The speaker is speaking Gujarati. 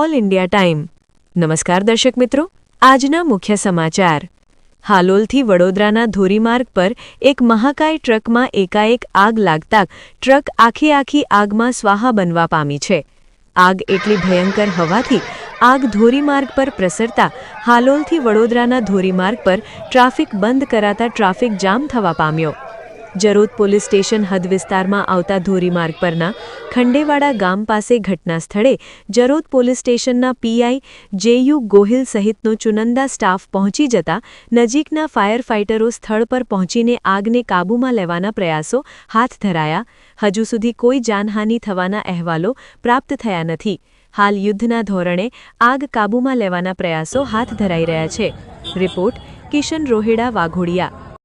All India time. નમસ્કાર દર્શક મિત્રો, આજના મુખ્ય સમાચાર। હાલોલથી વડોદરાના ધોરીમાર્ગ પર એક મહાકાય ટ્રકમાં એકાએક આગ લાગતા ટ્રક આખી આગમાં સ્વાહા બનવા પામી છે। આગ એટલી ભયંકર હોવાથી આગ ધોરીમાર્ગ પર પ્રસરતા હાલોલથી વડોદરાના ધોરીમાર્ગ પર ટ્રાફિક બંધ કરાતા ટ્રાફિક જામ થવા પામ્યો। જરોદ પોલીસ સ્ટેશન હદ વિસ્તારમાં આવતા ધોરીમાર્ગ પરના ખંડેવાડા ગામ પાસે ઘટના સ્થળે જરોદ પોલીસ સ્ટેશનના પીઆઈ જેયુ ગોહિલ સહિતનો ચુનંદા સ્ટાફ પહોંચી જતા નજીકના ફાયર ફાઇટરો સ્થળ પર પહોંચીને આગને કાબૂમાં લેવાના પ્રયાસો હાથ ધરાયા। હજુ સુધી કોઈ જાનહાનિ થવાના અહેવાલો પ્રાપ્ત થયા નથી। હાલ યુદ્ધના ધોરણે આગ કાબૂમાં લેવાના પ્રયાસો હાથ ધરાઈ રહ્યા છે। રિપોર્ટ કિશન રોહેડા વાઘોડિયા।